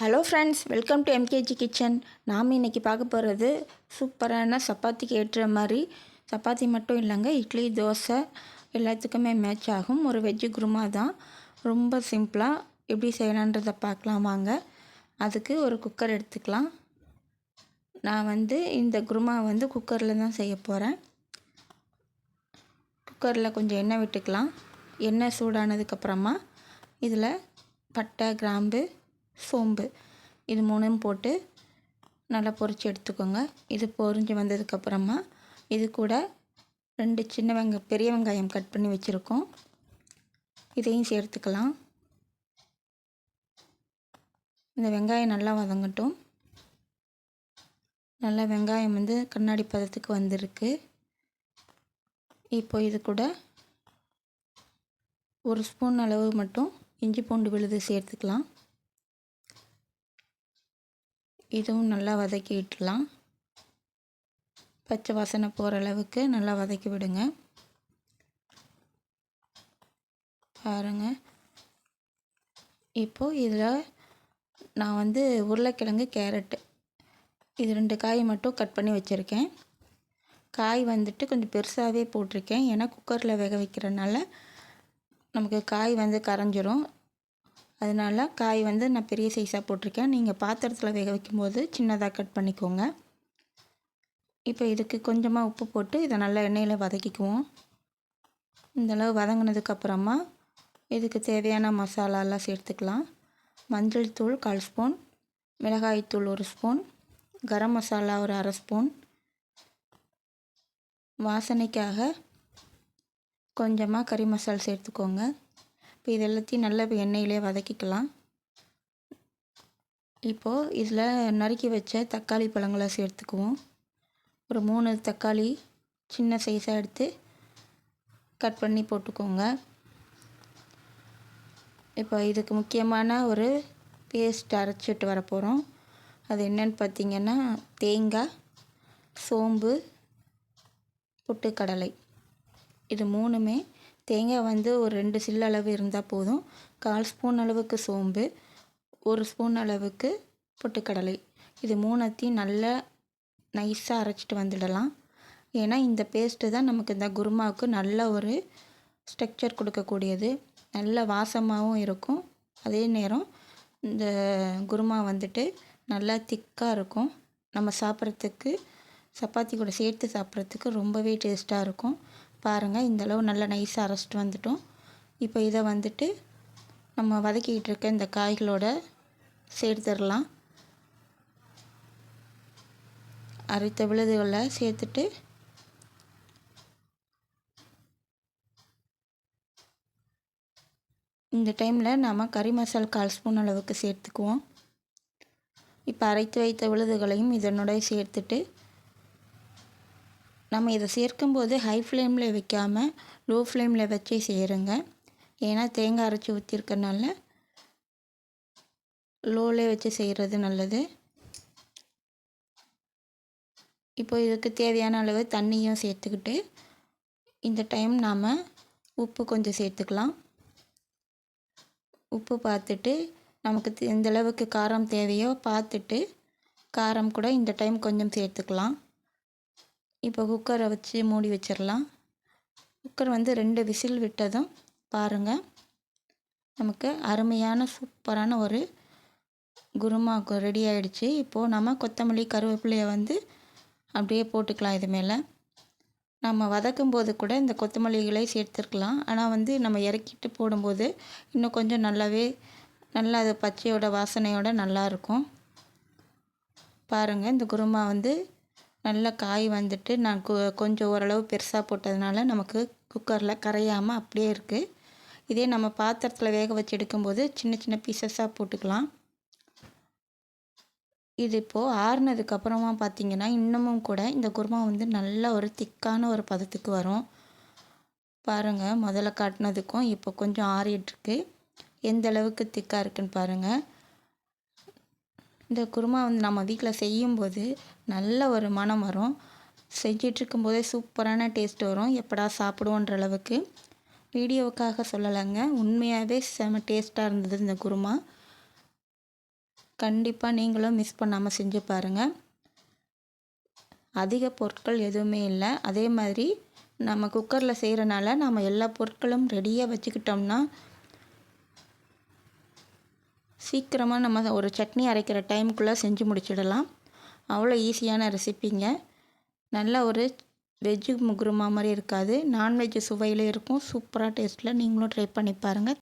Hello friends, welcome to MKG kitchen. நாம் இன்றைக்கி பார்க்க போகிறது சூப்பரான சப்பாத்திக்கு ஏற்ற மாதிரி, சப்பாத்தி மட்டும் இல்லைங்க, இட்லி தோசை எல்லாத்துக்குமே மேட்ச் ஆகும் ஒரு வெஜ்ஜு குருமா தான். ரொம்ப சிம்பிளாக எப்படி செய்யலான்றதை பார்க்கலாம் வாங்க. அதுக்கு ஒரு குக்கர் எடுத்துக்கலாம். நான் இந்த குருமா குக்கரில் தான் செய்ய போகிறேன். குக்கரில் கொஞ்சம் எண்ணெய் விட்டுக்கலாம். எண்ணெய் சூடானதுக்கப்புறமா இதில் பட்டை, கிராம்பு, சோம்பு இது மூணும் போட்டு நல்லா பொரித்து எடுத்துக்கோங்க. இது பொரிஞ்சு வந்ததுக்கப்புறமா இது கூட 2 பெரிய வெங்காயம் கட் பண்ணி வச்சுருக்கோம், இதையும் சேர்த்துக்கலாம். இந்த வெங்காயம் நல்லா வதங்கட்டும். நல்லா வெங்காயம் கண்ணாடி பதத்துக்கு வந்திருக்கு. இப்போ இது கூட 1 ஸ்பூன் அளவு மட்டும் இஞ்சி பூண்டு விழுது சேர்த்துக்கலாம். இதுவும் நல்லா வதக்கி விட்டுலாம். பச்சை வாசனை போகிற அளவுக்கு நல்லா வதக்கி விடுங்க. பாருங்கள், இப்போது இதில் நான் உருளைக்கிழங்கு, கேரட்டு இது 2 காய் மட்டும் கட் பண்ணி வச்சுருக்கேன். காய் கொஞ்சம் பெருசாகவே போட்டிருக்கேன். ஏன்னா குக்கரில் வேக வைக்கிறனால நமக்கு காய் கரைஞ்சிரும். அதனால் காய் நான் பெரிய சைஸாக போட்டிருக்கேன். நீங்கள் பாத்திரத்தில் வேக வைக்கும்போது சின்னதாக கட் பண்ணிக்கோங்க. இப்போ இதுக்கு கொஞ்சமாக உப்பு போட்டு இதை நல்லா எண்ணெயில் வதக்கிக்குவோம். இந்தளவு வதங்கினதுக்கப்புறமா இதுக்கு தேவையான மசாலாலாம் சேர்த்துக்கலாம். மஞ்சள் தூள் 1/4 ஸ்பூன், மிளகாய்த்தூள் 1 ஸ்பூன், கரம் மசாலா ஒரு 1/2 ஸ்பூன், வாசனைக்காக கொஞ்சமாக கறி மசாலா சேர்த்துக்கோங்க. இப்போ இது எல்லாத்தையும் நல்லா எண்ணெயிலே வதக்கிக்கலாம். இப்போது இதில் நறுக்கி வச்ச தக்காளி பழங்களை சேர்த்துக்குவோம். ஒரு 3 தக்காளி சின்ன சைஸாக எடுத்து கட் பண்ணி போட்டுக்கோங்க. இப்போ இதுக்கு முக்கியமான ஒரு பேஸ்ட் அரைச்சிட்டு வர போகிறோம். அது என்னன்னு பார்த்திங்கன்னா, தேங்காய், சோம்பு, பொட்டுக்கடலை இது 3மே. தேங்காய் ஒரு 2 சில்லு அளவு இருந்தால் போதும். 1/4 ஸ்பூன் அளவுக்கு சோம்பு, 1 ஸ்பூன் அளவுக்கு பொட்டுக்கடலை இது 3த்தையும் நல்லா நைஸாக அரைச்சிட்டு வந்துடலாம். ஏன்னா இந்த பேஸ்ட்டு தான் நமக்கு இந்த குருமாவுக்கு நல்ல ஒரு ஸ்ட்ரக்சர் கொடுக்கக்கூடியது. நல்ல வாசமாகவும் இருக்கும். அதே நேரம் இந்த குருமா நல்லா திக்காக இருக்கும். நம்ம சாப்பிட்றதுக்கு சப்பாத்தி கூட சேர்த்து சாப்பிட்றதுக்கு ரொம்பவே டேஸ்ட்டாக இருக்கும். பாருங்கள், இந்தளவு நல்லா நைஸாக அரைச்சிட்டு வந்துட்டோம். இப்போ இதை நம்ம வதக்கிக்கிட்டு இருக்க இந்த காய்களோட சேர்த்துடலாம். அரைத்த விழுதுகளை சேர்த்துட்டு இந்த டைமில் நாம் கறி மசாலா 1/4 ஸ்பூன் அளவுக்கு சேர்த்துக்குவோம். இப்போ அரைத்து வைத்த விழுதுகளையும் இதனோட சேர்த்துட்டு நம்ம இதை சேர்க்கும்போது ஹை ஃப்ளேமில் வைக்காமல் லோ ஃப்ளேமில் வச்சே செய்கிறேங்க. ஏன்னா தேங்காய் அரைச்சி ஊற்றிருக்கனால லோலே வச்சு செய்கிறது நல்லது. இப்போ இதுக்கு தேவையான அளவு தண்ணியும் சேர்த்துக்கிட்டு இந்த டைம் நாம் உப்பு கொஞ்சம் சேர்த்துக்கலாம். உப்பு பார்த்துட்டு நமக்கு எந்த அளவுக்கு காரம் தேவையோ பார்த்துட்டு காரம் கூட இந்த டைம் கொஞ்சம் சேர்த்துக்கலாம். இப்போ குக்கரை வச்சு மூடி வச்சிடலாம். குக்கர் 2 விசில் விட்டதும் பாருங்கள், நமக்கு அருமையான சூப்பரான ஒரு குருமா ரெடி ஆகிடுச்சு. இப்போது நம்ம கொத்தமல்லி, கருவேப்பிலையை அப்படியே போட்டுக்கலாம். இது மேலே நம்ம வதக்கும் போது கூட இந்த கொத்தமல்லிகளை சேர்த்துருக்கலாம். ஆனால் நம்ம இறக்கிட்டு போடும்போது இன்னும் கொஞ்சம் நல்லா அது பச்சையோட வாசனையோட நல்லாயிருக்கும். பாருங்கள், இந்த குருமா நல்ல காய் நான் கொஞ்சம் ஓரளவு பெருசாக போட்டதுனால நமக்கு குக்கரில் கரையாமல் அப்படியே இருக்குது. இதே நம்ம பாத்திரத்தில் வேக வச்சு எடுக்கும்போது சின்ன சின்ன பீசஸாக போட்டுக்கலாம். இது இப்போது ஆறுனதுக்கப்புறமா பார்த்திங்கன்னா இன்னமும் கூட இந்த குருமா நல்ல ஒரு திக்கான ஒரு பதத்துக்கு வரும். பாருங்கள், முதல்ல காட்டினதுக்கும் இப்போ கொஞ்சம் ஆறிட்டுருக்கு. எந்த அளவுக்கு திக்காக இருக்குன்னு பாருங்கள். இந்த குருமா நம்ம வீட்டில் செய்யும்போது நல்ல ஒரு மனம் வரும். செஞ்சிட்ருக்கும்போதே சூப்பரான டேஸ்ட் வரும். எப்படா சாப்பிடுவோன்ற அளவுக்கு. வீடியோவுக்காக சொல்லலைங்க, உண்மையாகவே செம டேஸ்ட்டாக இருந்தது இந்த குருமா. கண்டிப்பாக நீங்களும் மிஸ் பண்ணாமல் செஞ்சு பாருங்கள். அதிக பொருட்கள் எதுவுமே இல்லை. அதே மாதிரி நம்ம குக்கரில் செய்கிறனால நம்ம எல்லா பொருட்களும் ரெடியாக வச்சுக்கிட்டோம்னா சீக்கிரமாக நம்ம ஒரு சட்னி அரைக்கிற டைமுக்குள்ளே செஞ்சு முடிச்சிடலாம். அவ்வளோ ஈஸியான ரெசிப்பிங்க. நல்ல ஒரு வெஜ்ஜு குருமா மாதிரி இருக்காது, நான்வெஜ் சுவையில் இருக்கும். சூப்பராக டேஸ்ட்டில் நீங்களும் ட்ரை பண்ணி பாருங்கள்.